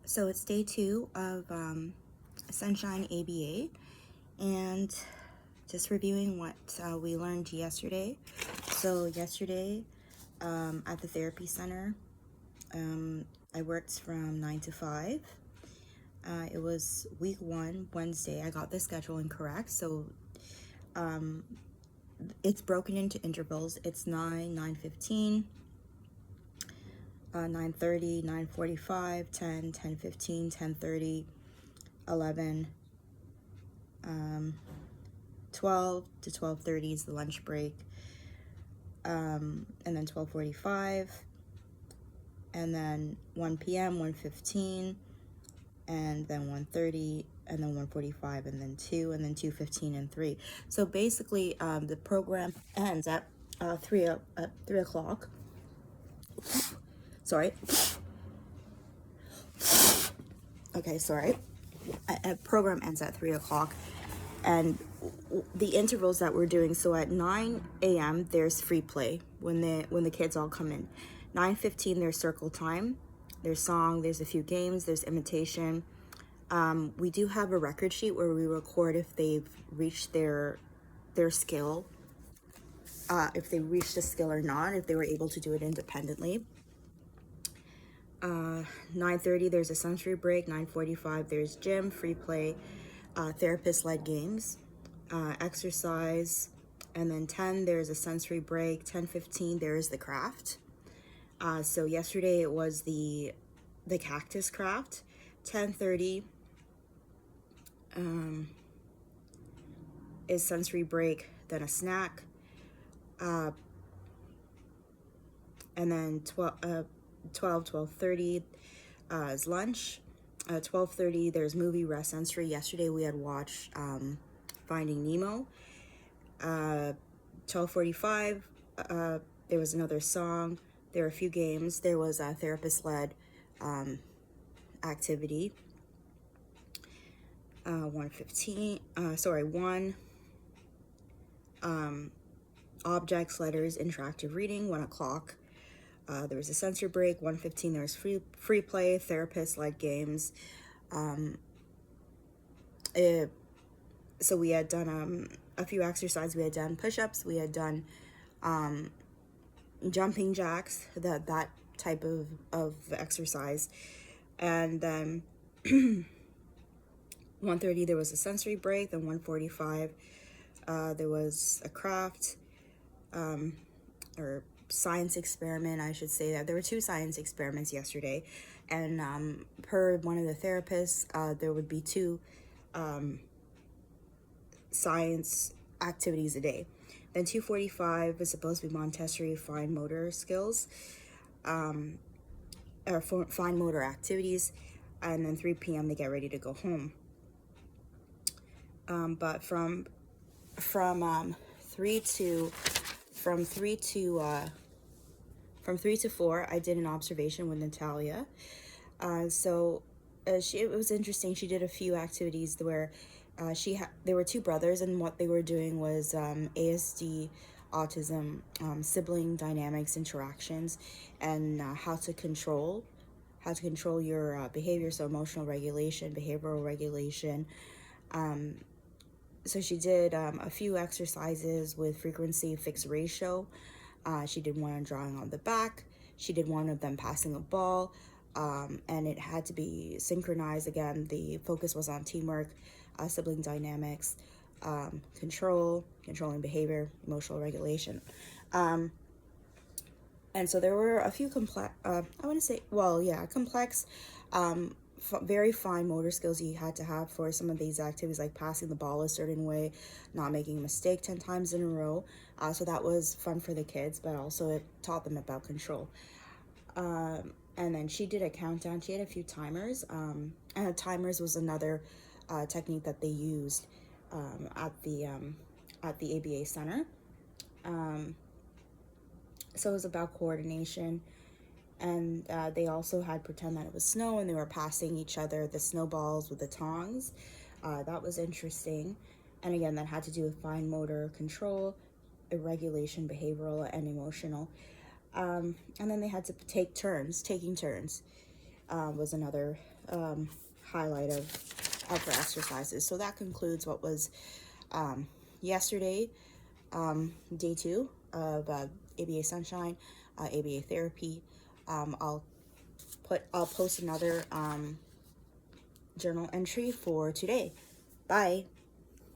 So it's day 2 of Sunshine ABA, and just reviewing what we learned yesterday. So yesterday at the therapy center, I worked from 9 to 5. It was week 1, Wednesday. I got the schedule incorrect, so it's broken into intervals. It's 9, 9:15, 9:30, 9:45, 10, 10:15, 10:30, 11, 12 to 12:30 is the lunch break, and then 12:45, and then 1 p.m., 1:15, and then 1:30, and then 1:45, and then 2, and then 2:15 and 3. So basically, the program ends at 3 o'clock. Sorry. Okay, sorry. A program ends at 3 o'clock, and the intervals that we're doing, so at 9 a.m. there's free play when the kids all come in. 9:15 there's circle time, there's song, there's a few games, there's imitation. We do have a record sheet where we record if they've reached their skill, if they reached a skill or not, if they were able to do it independently. 9:30 there's a sensory break. 9:45 there's gym, free play, therapist-led games, exercise, and then 10 there's a sensory break. 10:15 there's the craft. So yesterday it was the cactus craft. 10:30 is sensory break, then a snack, and then 12:30 is lunch. 12:30 there's movie, rest, sensory. Yesterday we had watched Finding Nemo. 12:45 there was another song. There were a few games. There was a therapist-led activity. 1:15 1 objects, letters, interactive reading. 1 o'clock there was a sensory break. 1:15 there was free play, therapist-led games. So we had done a few exercises. We had done push-ups, we had done jumping jacks, that type of exercise. And then 1:30 there was a sensory break. Then 1:45 there was a craft, or science experiment, I should say. That there were 2 science experiments yesterday, and per one of the therapists, there would be 2 science activities a day. Then 2:45 is supposed to be Montessori fine motor skills, or fine motor activities, and then 3 p.m. they get ready to go home. But from 3 to 4 I did an observation with Natalia. It was interesting. She did a few activities where there were 2 brothers, and what they were doing was ASD, autism, sibling dynamics, interactions, and how to control your behavior, so emotional regulation, behavioral regulation. So she did a few exercises with frequency, fixed ratio. She did one on drawing on the back. She did one of them passing a ball, and it had to be synchronized. Again, the focus was on teamwork, sibling dynamics, controlling behavior, emotional regulation. And so there were a few complex, very fine motor skills you had to have for some of these activities, like passing the ball a certain way, not making a mistake 10 times in a row. So that was fun for the kids, but also it taught them about control. And then she did a countdown. She had a few timers, and the timers was another technique that they used at the ABA center. So it was about coordination, and they also had pretend that it was snow, and they were passing each other the snowballs with the tongs. That was interesting, and again, that had to do with fine motor control, regulation, behavioral, and emotional. And then they had to taking turns. was another highlight of our exercises. So that concludes what was yesterday, day 2 of ABA Sunshine, ABA therapy. I'll post another journal entry for today. Bye.